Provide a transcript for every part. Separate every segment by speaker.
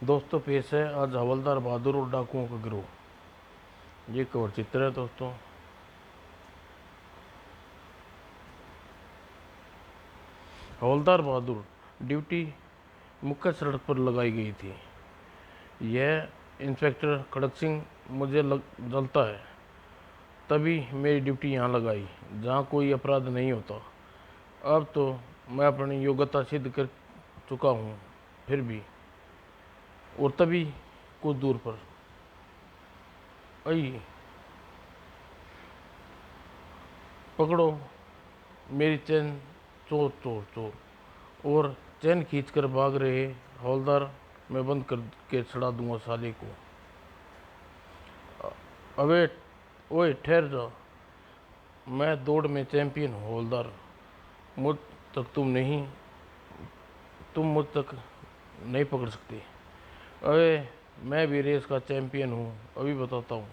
Speaker 1: दोस्तों पेश है आज हवलदार बहादुर और डाकुओं का गिरोह। ये कवर चित्र है दोस्तों। हवलदार बहादुर ड्यूटी मुख्य सड़क पर लगाई गई थी। यह इंस्पेक्टर खड़क सिंह मुझे जलता है, तभी मेरी ड्यूटी यहाँ लगाई जहाँ कोई अपराध नहीं होता। अब तो मैं अपनी योग्यता सिद्ध कर चुका हूँ, फिर भी। और तभी कुछ दूर पर आई, पकड़ो मेरी चैन, चोर चोर चोर। और चैन खींचकर भाग रहे हवलदार मैं बंद कर के छड़ा दूंगा साले को। अबे ओए ठहर जा, मैं दौड़ में चैंपियन हूँ हवलदार। मुझ तक तुम मुझ तक नहीं पकड़ सकते। अबे मैं भी रेस का चैंपियन हूँ, अभी बताता हूँ।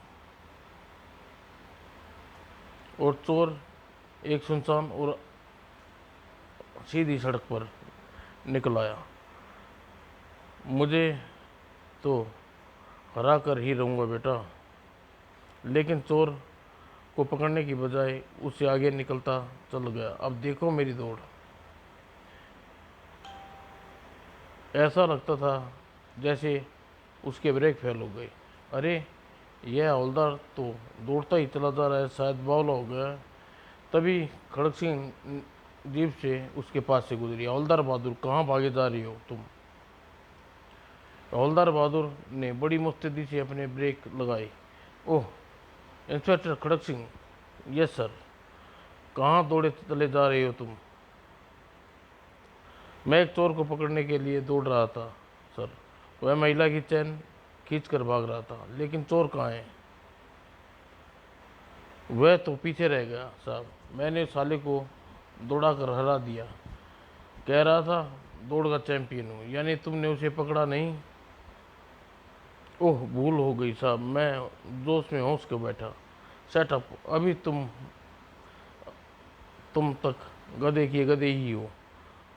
Speaker 1: और चोर एक सुनसान और सीधी सड़क पर निकल आया। मुझे तो हरा कर ही रहूँगा बेटा। लेकिन चोर को पकड़ने की बजाय उससे आगे निकलता चल गया। अब देखो मेरी दौड़। ऐसा लगता था जैसे उसके ब्रेक फेल हो गए। अरे यह हवलदार तो दौड़ता ही चला जा रहा है, शायद बावला हो गया है। तभी खड़क सिंह जीप से उसके पास से गुजरी। हवलदार बहादुर कहाँ भागे जा रही हो तुम? हवलदार बहादुर ने बड़ी मुस्तैदी से अपने ब्रेक लगाए। ओह इंस्पेक्टर खड़क सिंह, यस सर। कहाँ दौड़े चले जा रहे हो तुम? मैं एक चोर को पकड़ने के लिए दौड़ रहा था सर। वह महिला की चैन खींच कर भाग रहा था, लेकिन चोर कहाँ है? वह तो पीछे रह गया साहब। मैंने साले को दौड़ा कर हरा दिया। कह रहा था दौड़ का चैंपियन हूँ, यानी तुमने उसे पकड़ा नहीं? ओह भूल हो गई साहब, मैं जोश में होश के बैठा। सेटअप अभी तुम तक गधे की गधे ही हो।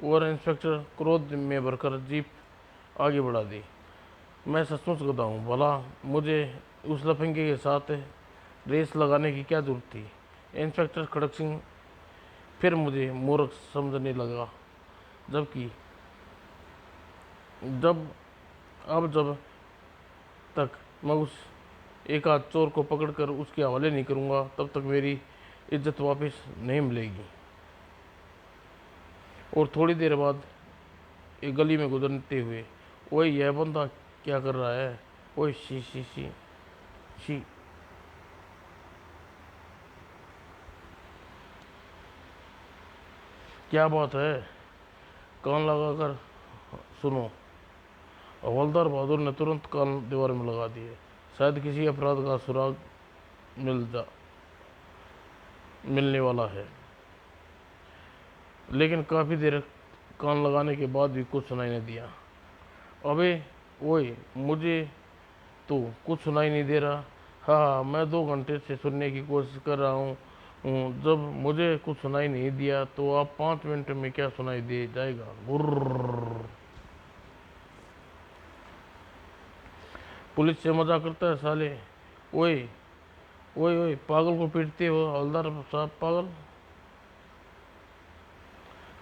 Speaker 1: और इंस्पेक्टर क्रोध में भरकर जीप आगे बढ़ा दी। मैं सचमुच गधा हूँ भला, मुझे उस लफंगे के साथ रेस लगाने की क्या जरूरत थी? इंस्पेक्टर खड़क सिंह फिर मुझे मूर्ख समझने लगा। जबकि जब जब तक मैं उस एक आध चोर को पकड़कर उसके हवाले नहीं करूँगा, तब तक मेरी इज्जत वापस नहीं मिलेगी। और थोड़ी देर बाद एक गली में गुजरते हुए, ओए यह बंदा क्या कर रहा है? ओए शी शी शी शी। क्या बात है? कान लगाकर सुनो। हवलदार बहादुर ने तुरंत कान दीवार में लगा दिए। शायद किसी अपराध का सुराग मिलने वाला है। लेकिन काफ़ी देर कान लगाने के बाद भी कुछ सुनाई नहीं दिया। अबे ओए मुझे तो कुछ सुनाई नहीं दे रहा। हाँ मैं 2 घंटे से सुनने की कोशिश कर रहा हूँ। जब मुझे कुछ सुनाई नहीं दिया तो आप 5 मिनट में क्या सुनाई दे जाएगा? गुर्र। पुलिस से मजाक करता है साले। ओए ओए ओए पागल को पीटते हो हवलदार साहब, पागल?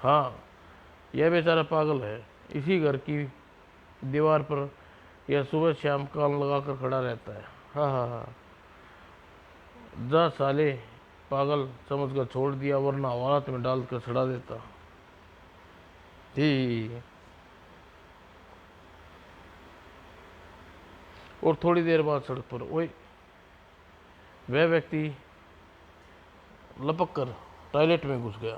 Speaker 1: हाँ यह बेचारा पागल है। इसी घर की दीवार पर यह सुबह शाम कान लगाकर खड़ा रहता है। हाँ हाँ हाँ। जा साले, पागल समझकर छोड़ दिया, वरना हवालात में डाल कर छड़ा देता। ठीक। और थोड़ी देर बाद सड़क पर ओए वह व्यक्ति लपक कर टॉयलेट में घुस गया।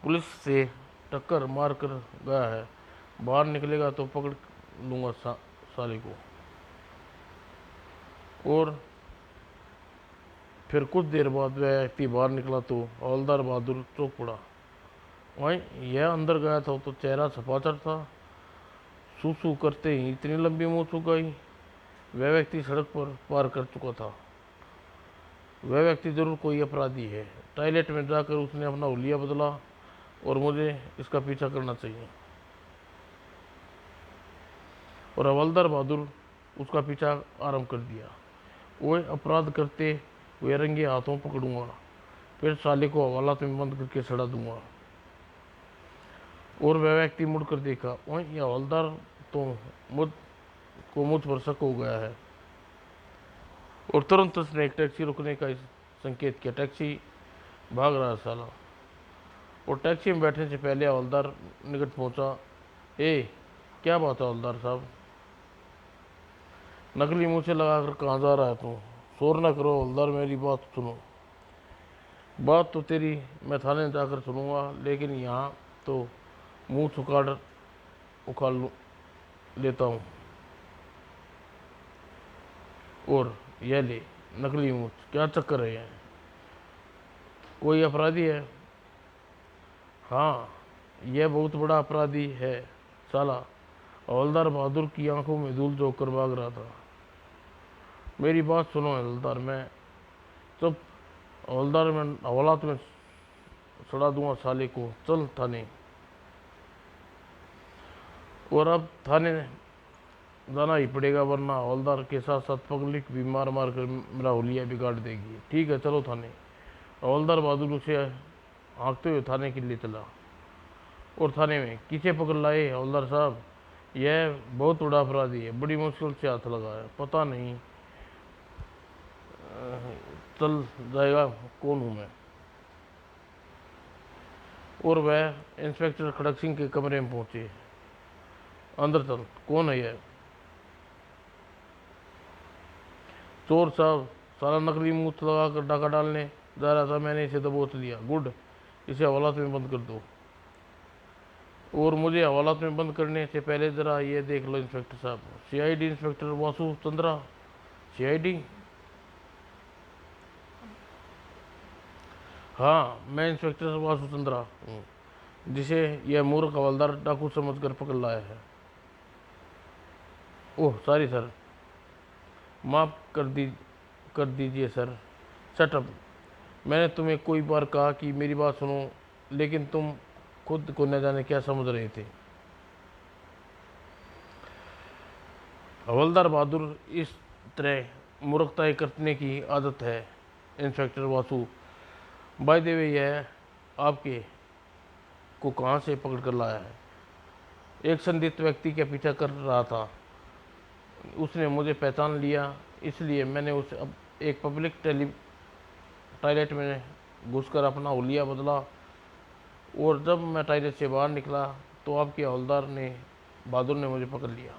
Speaker 1: पुलिस से टक्कर मार कर गया है, बाहर निकलेगा तो पकड़ लूँगा साले को। और फिर कुछ देर बाद वह व्यक्ति बाहर निकला तो हवलदार बहादुर चौंक पड़ा। वहीं यह अंदर गया था तो चेहरा सपाचर था। सूसू करते ही इतनी लंबी मुँह सुखाई। वह व्यक्ति सड़क पर पार कर चुका था। वह व्यक्ति जरूर कोई अपराधी है। टॉयलेट में जाकर उसने अपना हुलिया बदला और मुझे इसका पीछा करना चाहिए। और हवलदार बहादुर उसका पीछा आरंभ कर दिया। वो अपराध करते हुए रंगे हाथों पकड़ूंगा, फिर साले को हवालात में बंद करके सड़ा दूंगा। और वह व्यक्ति मुड़कर देखा, वहीं यह हवलदार तो मुझ पर शक हो गया है। और तुरंत उसने एक टैक्सी रुकने का संकेत किया। टैक्सी भाग रहा साला। और टैक्सी में बैठने से पहले हवलदार निकट पहुंचा। ए, क्या बात है हवलदार साहब? नकली मुंह से लगाकर कहाँ जा रहा है तू? शोर न करो हवलदार, मेरी बात सुनो। बात तो तेरी मैं थाने जाकर सुनूंगा, लेकिन यहाँ तो मुंह उखाड़ लेता हूँ। और यह ले नकली मुंह, क्या चक्कर है? कोई अपराधी है? हाँ, यह बहुत बड़ा अपराधी है साला। हवलदार बहादुर की आंखों में धूल झोंक कर भाग रहा था। मेरी बात सुनो हवलदार, मैं चुप। हवलदार, मैं हवालात में सड़ा दूंगा साले को। चल थाने। और अब थाने जाना ही पड़ेगा, वरना हवलदार के साथ साथ पब्लिक भी मार मार कर मेरा हुलिया बिगाड़ देगी। ठीक है, चलो थाने। हवलदार बहादुर उसे हाँकते हुए थाने के लिए चला। और थाने में किसे पकड़ लाए हवलदार साहब? यह बहुत बड़ा अपराधी है, बड़ी मुश्किल से हाथ लगा है। पता नहीं चल जाएगा कौन हूँ मैं। और वह इंस्पेक्टर खड़क सिंह के कमरे में पहुंचे। अंदर चल, कौन है यह? चोर साहब, सारा नकली मुंह लगा कर डाका डालने जा रहा था, मैंने इसे दबोच लिया। गुड, इसे हवालात में बंद कर दो। और मुझे हवालात में बंद करने से पहले जरा ये देख लो इंस्पेक्टर साहब। CID inspector Vasu Chandra. CID? हाँ, मैं इंस्पेक्टर वासु चंद्रा हूँ, जिसे यह मूर्ख हवलदार डाकू समझकर पकड़ लाया है। ओह सॉरी सर, माफ़ कर दीजिए सर। Shut up. मैंने तुम्हें कई बार कहा कि मेरी बात सुनो, लेकिन तुम खुद को न जाने क्या समझ रहे थे। हवलदार बहादुर, इस तरह मूर्खताएं करने की आदत है inspector Vasu. By the way, यह आपके को कहाँ से पकड़ कर लाया है? एक संदिग्ध व्यक्ति का पीछा कर रहा था, उसने मुझे पहचान लिया, इसलिए मैंने उसे अब एक पब्लिक टॉयलेट में घुसकर अपना हुलिया बदला। और जब मैं टॉयलेट से बाहर निकला तो आपके हवलदार ने बहादुर ने मुझे पकड़ लिया।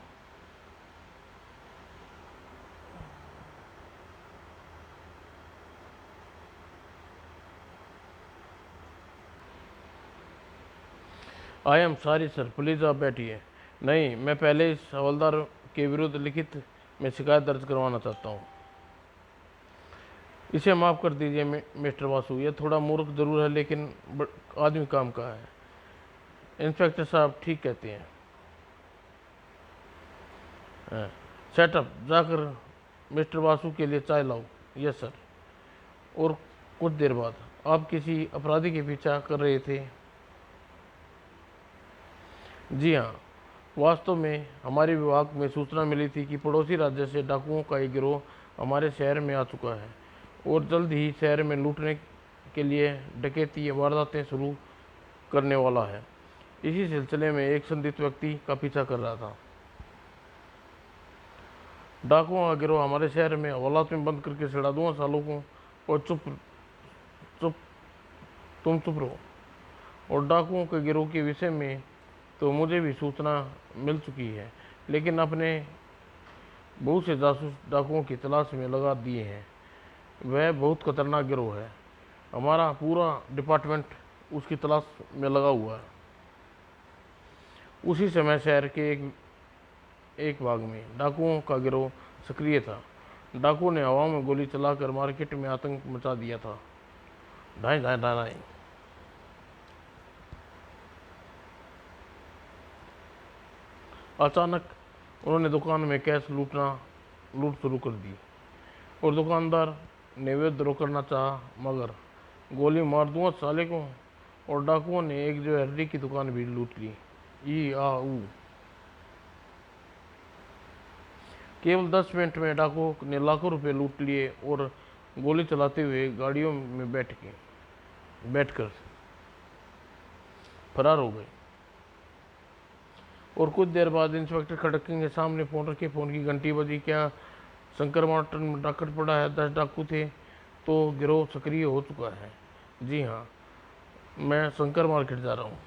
Speaker 1: I am sorry sir, please आप बैठिए। नहीं, मैं पहले इस हवलदार के विरुद्ध लिखित में शिकायत दर्ज करवाना चाहता हूँ। इसे माफ़ कर दीजिए मिस्टर वासु, यह थोड़ा मूर्ख जरूर है, लेकिन आदमी काम का है। इंस्पेक्टर साहब ठीक कहते हैं। सेटअप, जाकर मिस्टर वासु के लिए चाय लाओ। Yes sir. और कुछ देर बाद, आप किसी अपराधी के पीछा कर रहे थे? जी हाँ, वास्तव में हमारे विभाग में सूचना मिली थी कि पड़ोसी राज्य से डाकुओं का एक गिरोह हमारे शहर में आ चुका है और जल्द ही शहर में लूटने के लिए डकैती वारदातें शुरू करने वाला है। इसी सिलसिले में एक संदिग्ध व्यक्ति का पीछा कर रहा था। डाकुओं का गिरोह हमारे शहर में हवालात में बंद करके सड़ा दूंगा सालों को। और चुप चुप तुम चुप रहो। और डाकुओं के गिरोह के विषय में तो मुझे भी सूचना मिल चुकी है, लेकिन अपने बहुत से जासूस डाकुओं की तलाश में लगा दिए हैं। वह बहुत खतरनाक गिरोह है, हमारा पूरा डिपार्टमेंट उसकी तलाश में लगा हुआ है। उसी समय शहर के एक भाग में डाकुओं का गिरोह सक्रिय था। डाकुओं ने हवा में गोली चलाकर मार्केट में आतंक मचा दिया था। ढाई ढाई ढाई ढाई। अचानक उन्होंने दुकान में कैश लूट शुरू कर दी और दुकानदार ने विद्रोह करना चाहा, मगर गोली मार दूंगा साले को। और डाकुओं ने एक ज्वेलरी की दुकान भी लूट ली। ई आ ऊ। केवल 10 मिनट में डाकुओं ने लाखों रुपए लूट लिए और गोली चलाते हुए गाड़ियों में बैठकर फरार हो गए। और कुछ देर बाद इंस्पेक्टर खड़क सिंह के सामने फोन रखे। फोन की घंटी बजी। क्या शंकर मार्केट में डाकट पड़ा है? 10 डाकू थे तो गिरोह सक्रिय हो चुका है। जी हाँ, मैं शंकर मार्केट जा रहा हूँ।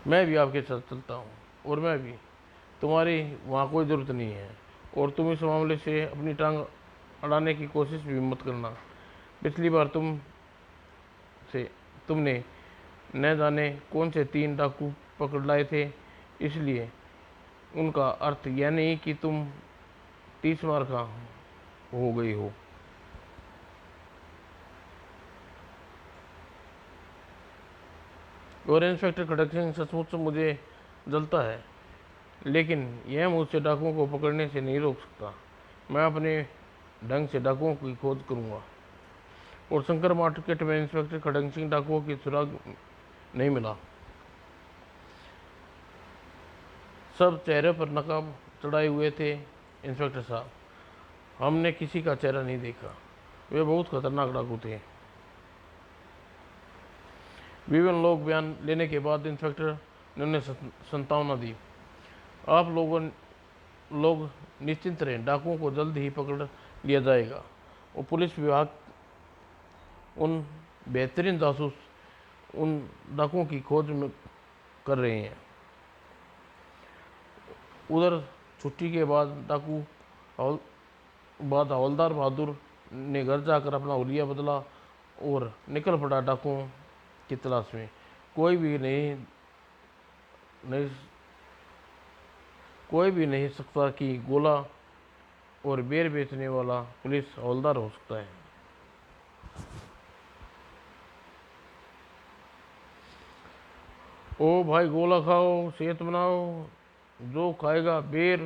Speaker 1: मैं भी आपके साथ चलता हूँ। और मैं भी। तुम्हारी वहाँ कोई ज़रूरत नहीं है। और तुम इस मामले से अपनी टांग अड़ाने की कोशिश भी मत करना। पिछली बार तुमने न जाने कौन से 3 डाकू पकड़ लाए थे, इसलिए उनका अर्थ यह नहीं कि तुम 30 मार का हो गई हो। और इंस्पेक्टर खड़क सिंह, सचमुच मुझे जलता है, लेकिन यह मुझसे डाकुओं को पकड़ने से नहीं रोक सकता। मैं अपने ढंग से डाकुओं की खोज करूंगा। और शंकर मार्केट में इंस्पेक्टर खड़क सिंह डाकुओं की सुराग नहीं मिला। सब चेहरे पर नकाब चढ़ाए हुए थे। इंस्पेक्टर साहब, हमने किसी का चेहरा नहीं देखा। वे बहुत खतरनाक डाकू थे। विभिन्न लोग बयान लेने के बाद इंस्पेक्टर ने उन्हें संतावना दी। आप लोग निश्चिंत रहें, डाकुओं को जल्द ही पकड़ लिया जाएगा। और पुलिस विभाग उन बेहतरीन जासूस उन डाकुओं की खोज में कर रहे हैं। उधर छुट्टी के बाद हवलदार बहादुर ने घर जाकर अपना हुलिया बदला और निकल पड़ा डाकुओं की तलाश में। नहीं कोई भी नहीं सकता कि गोला और बेर बेचने वाला पुलिस हवलदार हो सकता है। ओ भाई, गोला खाओ, सेहत बनाओ। जो खाएगा बेर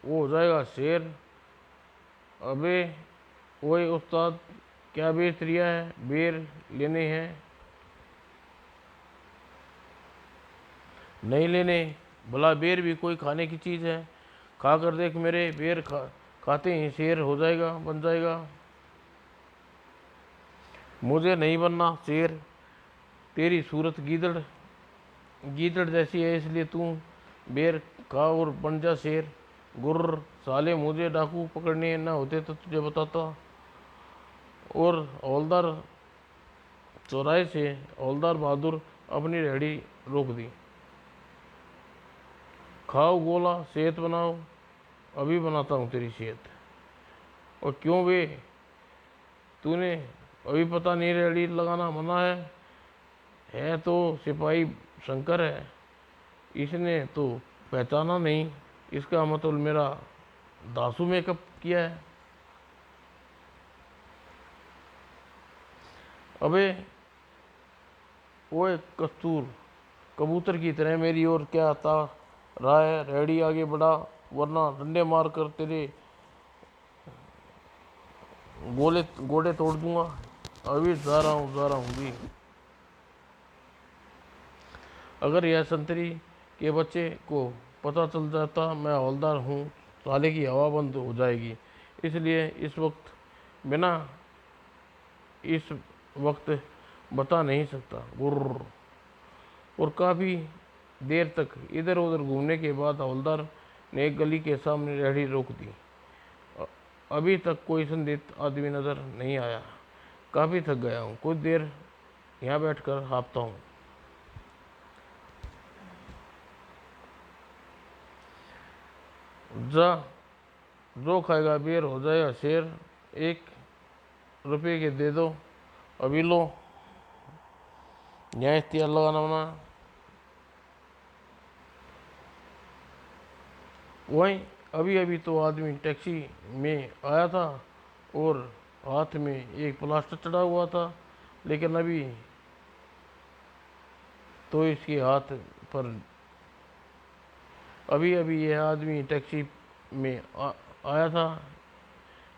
Speaker 1: वो हो जाएगा शेर। अबे ओए उस्ताद, क्या बेच रिया है? बेर लेने हैं? नहीं लेने? भला बेर भी कोई खाने की चीज़ है? खा कर देख मेरे बेर। खाते ही शेर हो जाएगा, बन जाएगा। मुझे नहीं बनना शेर। तेरी सूरत गीदड़ जैसी है, इसलिए तू बेर खा और बन जा शेर। गुर्र साले, मुझे डाकू पकड़ने न होते तो तुझे बताता। और चौराहे से हवलदार बहादुर अपनी रेहड़ी रोक दी। खाओ गोला, सेहत बनाओ। अभी बनाता हूँ तेरी सेहत। और क्यों बे, तूने अभी पता नहीं रेहड़ी लगाना मना है तो सिपाही शंकर है, इसने तो पहचाना नहीं। इसका मतलब मेरा दासू मेकअप किया है। अबे ओए कस्तूर, कबूतर की तरह मेरी ओर क्या आता रहा है? रेडी आगे बढ़ा, वरना डंडे मार कर तेरे गोले तोड़ दूंगा। अभी जा रहा हूँ भी। अगर यह संतरी के बच्चे को पता चल जाता मैं हवलदार हूँ, साले की हवा बंद हो जाएगी। इसलिए बिना इस वक्त बता नहीं सकता। गुर्र। और काफ़ी देर तक इधर उधर घूमने के बाद हवलदार ने एक गली के सामने रेहड़ी रोक दी। अभी तक कोई संदिग्ध आदमी नजर नहीं आया। काफ़ी थक गया हूँ, कुछ देर यहाँ बैठकर हाँफता हूँ। जा, जो खाएगा बेर हो जाएगा शेर। 1 रुपये के दे दो, अभी लो। यहाँ इख्तियार लगाना मना। वहीं अभी अभी तो आदमी टैक्सी में आया था और हाथ में एक प्लास्टर चढ़ा हुआ था, लेकिन अभी तो इसके हाथ पर अभी अभी यह आदमी टैक्सी में आया था,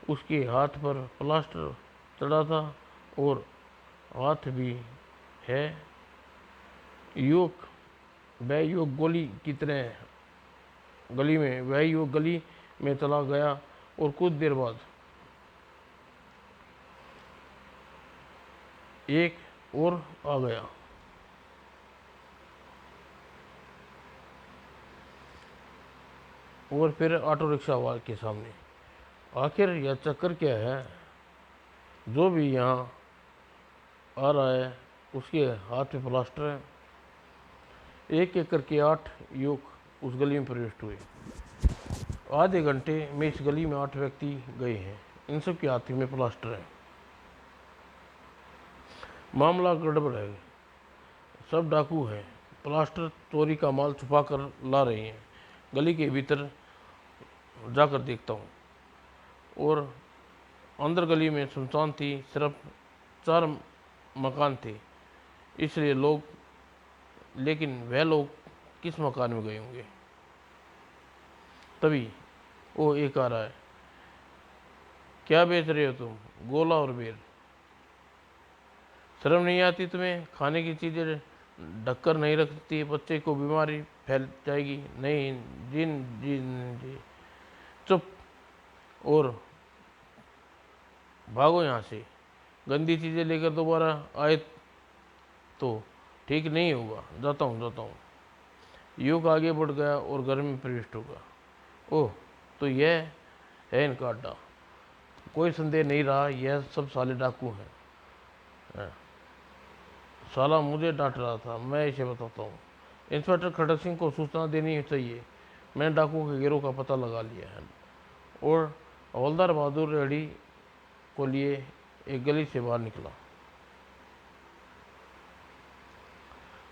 Speaker 1: उसके हाथ पर प्लास्टर चढ़ा था और हाथ भी है। युवक वह युवक गोली की तरह गली में चला गया और कुछ देर बाद एक और आ गया। और फिर ऑटो रिक्शा वाले के सामने। आखिर यह चक्कर क्या है? जो भी यहाँ आ रहा है उसके हाथ में प्लास्टर है। एक एक करके 8 युवक उस गली में प्रविष्ट हुए। आधे घंटे में इस गली में 8 व्यक्ति गए हैं। इन सब के हाथ में प्लास्टर है। मामला गड़बड़ है। सब डाकू हैं। प्लास्टर चोरी का माल छुपा कर ला रहे हैं। गली के भीतर जाकर देखता हूँ और अंदर गली में सुनसान थी। सिर्फ 4 मकान थे। इसलिए लेकिन वह लोग किस मकान में गए होंगे? तभी वो एक आ रहा है। क्या बेच रहे हो तुम? गोला और बेर। शर्म नहीं आती तुम्हें? खाने की चीज़ें ढककर नहीं रखती, बच्चे को बीमारी फैल जाएगी। नहीं जी। चुप और भागो यहाँ से। गंदी चीज़ें लेकर दोबारा आए तो ठीक नहीं होगा। जाता हूँ। युवक आगे बढ़ गया और घर में प्रविष्ट होगा। ओह, तो यह है इनका अड्डा। कोई संदेह नहीं रहा, यह सब साले डाकू हैं। साला मुझे डांट रहा था, मैं इसे बताता हूँ। इंस्पेक्टर खड़क सिंह को सूचना देनी चाहिए। मैंने डाकुओं के गिरोह का पता लगा लिया है और हवलदार बहादुर रेड्डी को लिए एक गली से बाहर निकला।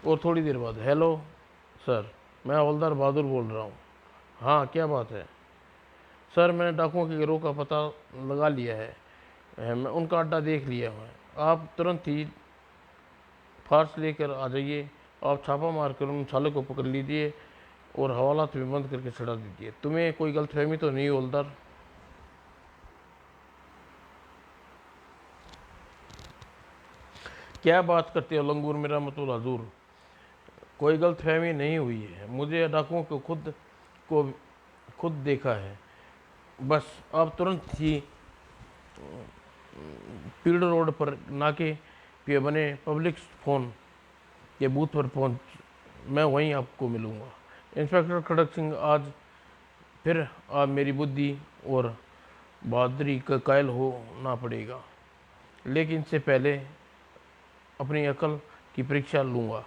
Speaker 1: और थोड़ी देर बाद, हेलो सर, मैं हवलदार बहादुर बोल रहा हूँ। हाँ, क्या बात है? सर, मैंने डाकुओं के गिरोह का पता लगा लिया है। मैं उनका अड्डा देख लिया है। आप तुरंत ही फार्स लेकर आ जाइए। आप छापा मारकर उन सालों को पकड़ लीजिए और हवालात में बंद करके छड़ा दीजिए। तुम्हें कोई गलतफहमी तो नहीं हवलदार? क्या बात करते हो लंगूर मेरा मतुल हजूर? कोई गलतफहमी नहीं हुई है। मुझे डाकुओं को खुद देखा है। बस आप तुरंत ही पीड़ रोड पर नाके पे बने पब्लिक फोन के बूथ पर पहुंच। मैं वहीं आपको मिलूंगा। इंस्पेक्टर खड़क सिंह, आज फिर आप मेरी बुद्धि और बहादुरी का कायल होना पड़ेगा, लेकिन इससे पहले अपनी अकल की परीक्षा लूँगा,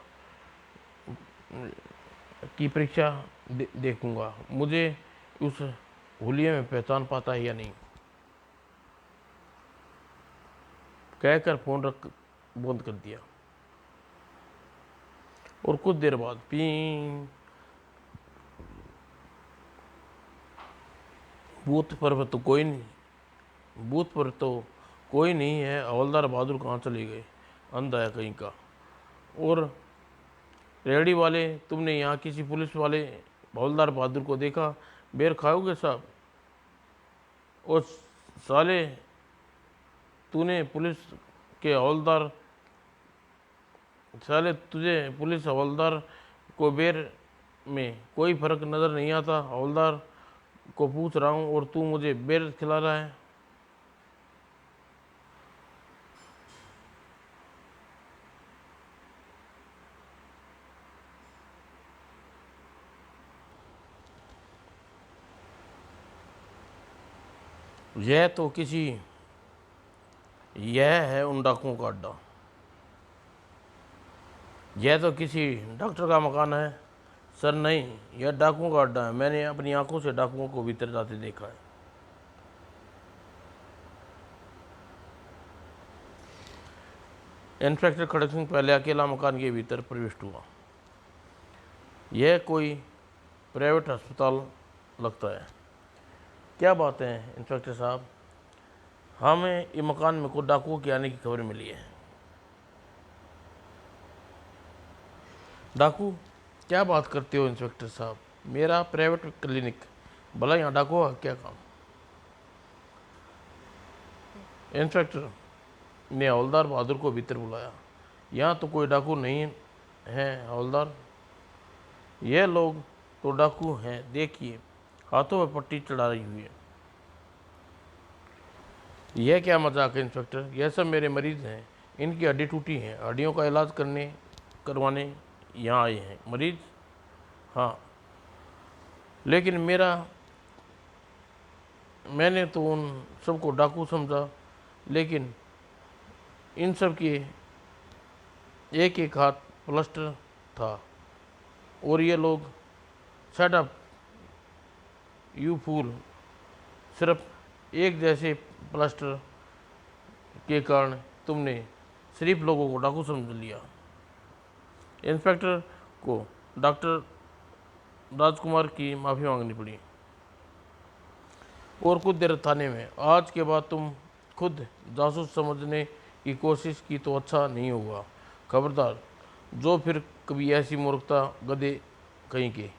Speaker 1: देखूंगा मुझे उस हुलिये में पहचान पाता है या नहीं। कहकर फोन रख बंद कर दिया। और कुछ देर बाद पी बूथ पर तो कोई नहीं है। हवलदार बहादुर कहाँ चले गए? अंधा है कहीं का। और रेहड़ी वाले, तुमने यहाँ किसी पुलिस वाले हवलदार बहादुर को देखा? बेर खाओगे साहब? और साले, तुझे पुलिस हवलदार को बेर में कोई फर्क नज़र नहीं आता? हवलदार को पूछ रहा हूँ और तू मुझे बेर खिला रहा है। यह है उन डाकुओं का अड्डा। यह तो किसी डॉक्टर का मकान है। सर नहीं, यह डाकुओं का अड्डा है। मैंने अपनी आंखों से डाकुओं को भीतर जाते देखा है। इंस्पेक्टर खड़क सिंह पहले अकेला मकान के भीतर प्रविष्ट हुआ। यह कोई प्राइवेट अस्पताल लगता है। क्या बात है इंस्पेक्टर साहब? हमें ये मकान में कुछ डाकुओं के आने की खबर मिली है। डाकू? क्या बात करते हो इंस्पेक्टर साहब? मेरा प्राइवेट क्लिनिक, भला यहाँ डाकुओं का क्या काम? इंस्पेक्टर ने हवलदार बहादुर को भीतर बुलाया। यहाँ तो कोई डाकू नहीं है हवलदार। यह लोग तो डाकू हैं, देखिए हाथों में पट्टी चढ़ाई हुई है। यह क्या मजाक है इंस्पेक्टर, यह सब मेरे मरीज हैं, इनकी हड्डी टूटी है, हड्डियों का इलाज करवाने यहाँ आए हैं। मरीज? हाँ, लेकिन मैंने तो उन सबको डाकू समझा, लेकिन इन सब के एक एक हाथ प्लास्टर था, और ये लोग शट अप यू फूल, सिर्फ एक जैसे प्लास्टर के कारण तुमने सिर्फ लोगों को डाकू समझ लिया। इंस्पेक्टर को डॉक्टर राजकुमार की माफ़ी मांगनी पड़ी और कुछ देर थाने में। आज के बाद तुम खुद जासूस समझने की कोशिश की तो अच्छा नहीं होगा, खबरदार, जो फिर कभी ऐसी मूर्खता, गधे कहीं के।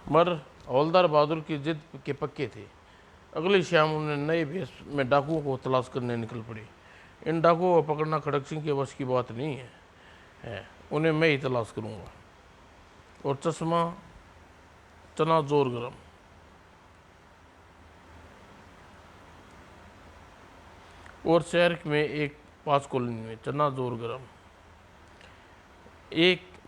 Speaker 1: मगर हवलदार बहादुर की जिद के पक्के थे। अगली शाम उन्हें नए भेष में डाकुओं को तलाश करने निकल पड़े। इन डाकुओं को पकड़ना खड़क सिंह के वश की बात नहीं है, उन्हें मैं ही तलाश करूंगा। और चश्मा चना जोर गरम। और शहर में एक पास कॉलोनी में चना जोर गरम।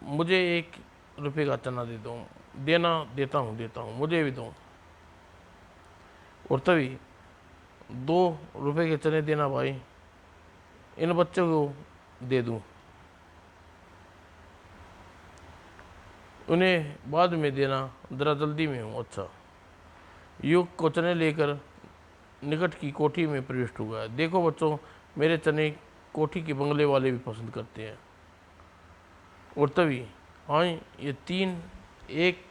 Speaker 1: मुझे 1 रुपये का चना दे दो। देता हूँ, मुझे भी दो। और तभी 2 रुपये के चने देना भाई, इन बच्चों को दे दूं, उन्हें बाद में देना, ज़रा जल्दी में हूँ। अच्छा। युग को चने लेकर निकट की कोठी में प्रविष्ट हुआ। देखो बच्चों, मेरे चने कोठी के बंगले वाले भी पसंद करते हैं। और तभी आए ये 3, एक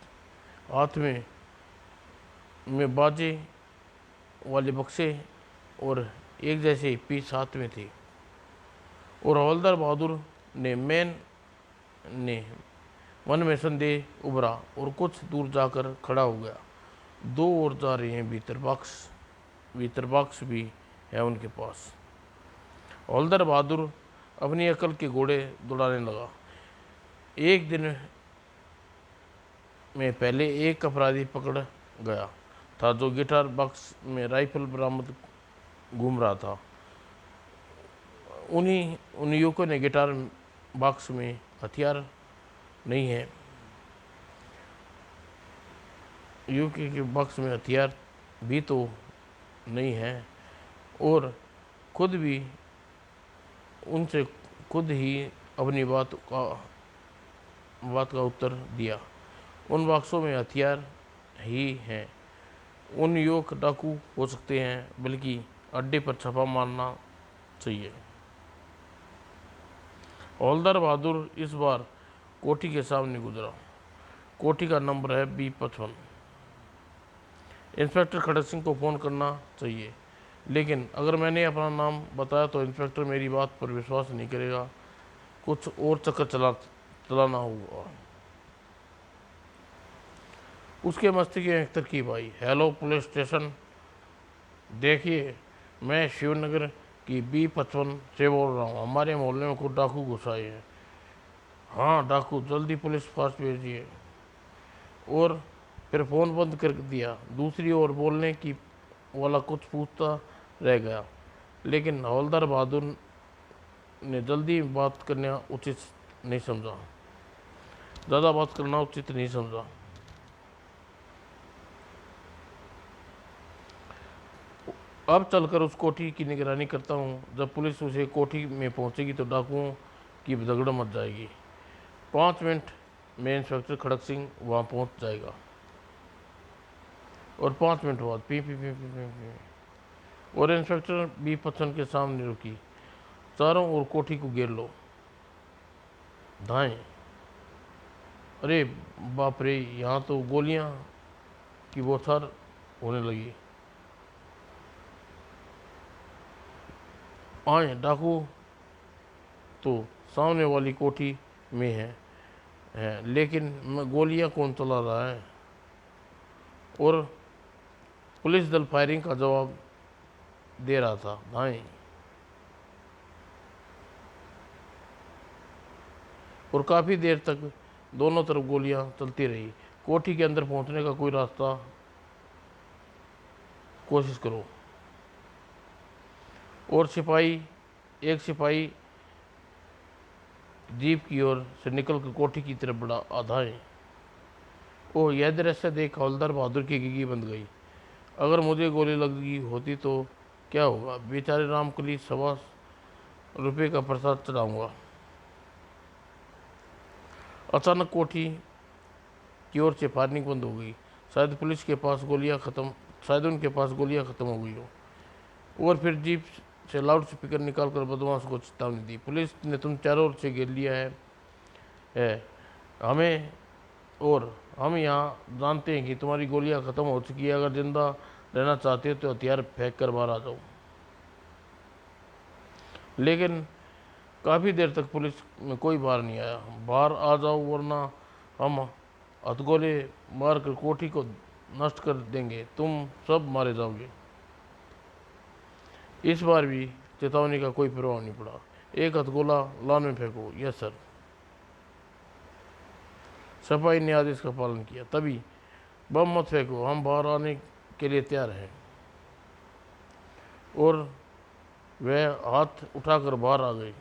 Speaker 1: हाथ में बाजे वाले बक्से और एक जैसे पीस हाथ में थे। और हवलदार बहादुर ने मन में संदेह उभरा और कुछ दूर जाकर खड़ा हो गया। 2 और जा रहे हैं भीतर बॉक्स भी है उनके पास। हवलदार बहादुर अपनी अकल के घोड़े दौड़ाने लगा। एक दिन में पहले एक अपराधी पकड़ गया था जो गिटार बॉक्स में राइफल बरामद घूम रहा था। उन युवकों ने गिटार बॉक्स में हथियार नहीं है, यूके के बॉक्स में हथियार भी तो नहीं है, और उनसे खुद ही अपनी बात का उत्तर दिया। उन बॉक्सों में हथियार ही हैं। उन युवक डाकू हो सकते हैं, बल्कि अड्डे पर छापा मारना चाहिए। हवलदार बहादुर इस बार कोठी के सामने गुजरा। कोठी का नंबर है B55। इंस्पेक्टर खड़क सिंह को फ़ोन करना चाहिए, लेकिन अगर मैंने अपना नाम बताया तो इंस्पेक्टर मेरी बात पर विश्वास नहीं करेगा, कुछ और चक्कर चलाना होगा। उसके मस्तिष्क में एक तरकीब आई। हेलो पुलिस स्टेशन, देखिए मैं शिवनगर की B55 से बोल रहा हूँ, हमारे मोहल्ले में कुछ डाकू घुस आए हैं। हाँ डाकू, जल्दी पुलिस फास्ट भेजिए। और फिर फ़ोन बंद कर दिया। दूसरी ओर बोलने की वाला कुछ पूछता रह गया, लेकिन हवलदार बहादुर ने जल्दी बात करना उचित नहीं समझा, ज़्यादा बात करना उचित नहीं समझा। अब चलकर उस कोठी की निगरानी करता हूँ। जब पुलिस उसे कोठी में पहुँचेगी तो डाकुओं की भगदड़ मच जाएगी। 5 मिनट में इंस्पेक्टर खड़क सिंह वहाँ पहुँच जाएगा। और 5 मिनट बाद P P P P P P. और इंस्पेक्टर B55 के सामने रुकी। चारों ओर कोठी को घेर लो। धाएं। अरे बाप रे, यहाँ तो गोलियाँ की बौछार होने लगी। आए डाकू तो सामने वाली कोठी में है, लेकिन गोलियां कौन चला रहा है? और पुलिस दल फायरिंग का जवाब दे रहा था। दाएं। और काफ़ी देर तक दोनों तरफ गोलियां चलती रही। कोठी के अंदर पहुंचने का कोई रास्ता कोशिश करो। और एक सिपाही जीप की ओर से निकलकर कोठी की तरफ बढ़ा। आधाएं। ओह, यह दृश्य देख हवलदार बहादुर की गिगी बंद गई। अगर मुझे गोली लगी होती तो क्या होगा? बेचारे रामकली 125 रुपये का प्रसाद चढ़ाऊंगा। अचानक कोठी की ओर से फायरिंग बंद हो गई। शायद उनके पास गोलियां खत्म हो गई हो। और फिर जीप से लाउड स्पीकर निकालकर बदमाश को चेतावनी दी। पुलिस ने तुम चारों ओर से घेर लिया है हमें, और हम यहाँ जानते हैं कि तुम्हारी गोलियां खत्म हो चुकी है। अगर जिंदा रहना चाहते हो तो हथियार फेंक कर बाहर आ जाओ। लेकिन काफ़ी देर तक पुलिस में कोई बाहर नहीं आया। बाहर आ जाओ वरना हम हथगोले मार कर कोठी को नष्ट कर देंगे, तुम सब मारे जाओगे। इस बार भी चेतावनी का कोई प्रभाव नहीं पड़ा। एक हथगोला लान में फेंको। Yes sir. सिपाही ने आदेश का पालन किया। तभी बम मत फेंको, हम बाहर आने के लिए तैयार हैं। और वह हाथ उठाकर बाहर आ गए।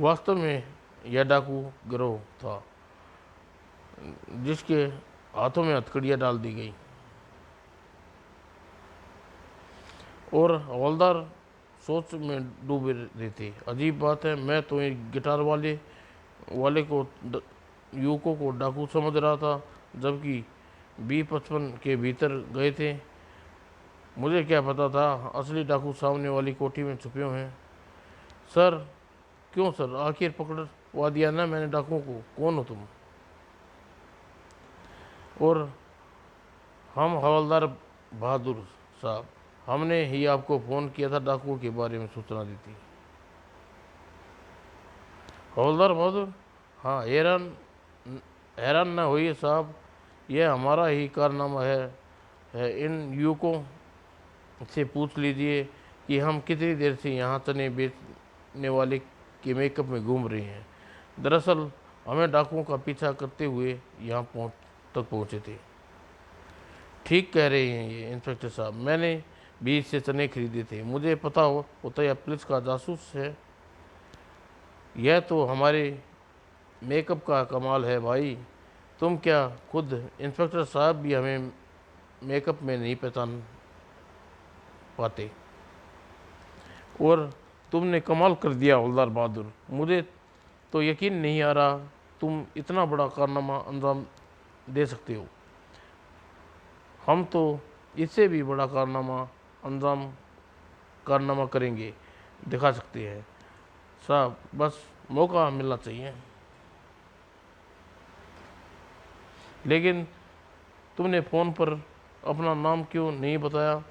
Speaker 1: वास्तव में यह डाकू गिरोह था जिसके हाथों में हथकड़ियाँ डाल दी गई। और हवलदार सोच में डूबे रहे थे। अजीब बात है, मैं तो एक गिटार वाले को युवकों को डाकू समझ रहा था, जबकि B55 के भीतर गए थे। मुझे क्या पता था असली डाकू सामने वाली कोठी में छुपे हुए हैं। सर, क्यों सर? आखिर पकड़वा दिया ना मैंने डाकुओं को। कौन हो तुम? और हम हवलदार बहादुर साहब, हमने ही आपको फ़ोन किया था, डाकुओं के बारे में सूचना दी थी। हवलदार बहादुर? हाँ, हैरान न होइए साहब, यह हमारा ही कारनामा है। इन युवकों से पूछ लीजिए कि हम कितनी देर से यहाँ चने बेचने वाले के मेकअप में घूम रहे हैं। दरअसल हमें डाकुओं का पीछा करते हुए यहाँ तक पहुँचे थे। ठीक कह रहे हैं ये इंस्पेक्टर साहब, मैंने भी इससे चने खरीदे थे। मुझे पता होता यह पुलिस का जासूस है। यह तो हमारे मेकअप का कमाल है भाई। तुम क्या खुद इंस्पेक्टर साहब भी हमें मेकअप में नहीं पहचान पाते? और तुमने कमाल कर दिया हवलदार बहादुर। मुझे तो यकीन नहीं आ रहा तुम इतना बड़ा कारनामा अंजाम दे सकते हो। हम तो इससे भी बड़ा कारनामा करेंगे, दिखा सकते हैं साहब, बस मौका मिलना चाहिए। लेकिन तुमने फ़ोन पर अपना नाम क्यों नहीं बताया?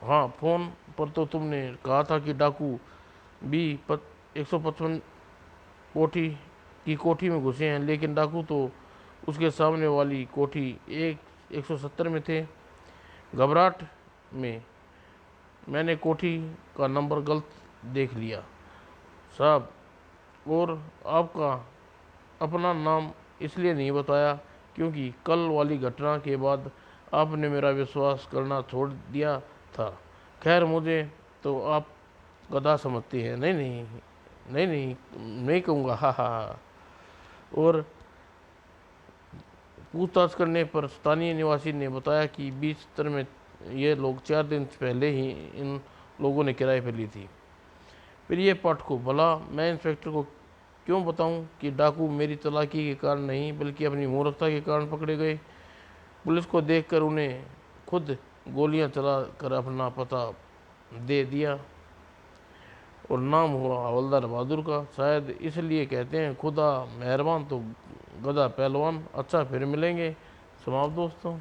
Speaker 1: हाँ, फ़ोन पर तो तुमने कहा था कि डाकू B155 कोठी में घुसे हैं, लेकिन डाकू तो उसके सामने वाली कोठी 170 में थे। घबराहट में मैंने कोठी का नंबर गलत देख लिया साहब। और आपका अपना नाम इसलिए नहीं बताया क्योंकि कल वाली घटना के बाद आपने मेरा विश्वास करना छोड़ दिया था। खैर, मुझे तो आप गधा समझती हैं। नहीं नहीं नहीं नहीं, नहीं कहूँगा। हा हा हा। और पूछताछ करने पर स्थानीय निवासी ने बताया कि 20 में ये लोग 4 दिन पहले ही इन लोगों ने किराए पर ली थी। फिर ये पाठको, भला मैं इंस्पेक्टर को क्यों बताऊं कि डाकू मेरी चालाकी के कारण नहीं बल्कि अपनी मूर्खता के कारण पकड़े गए। पुलिस को देखकर उन्हें खुद गोलियां चला कर अपना पता दे दिया और नाम हुआ हवलदार बहादुर का। शायद इसलिए कहते हैं खुदा मेहरबान तो गधा पहलवान। अच्छा, फिर मिलेंगे। समाप्त दोस्तों।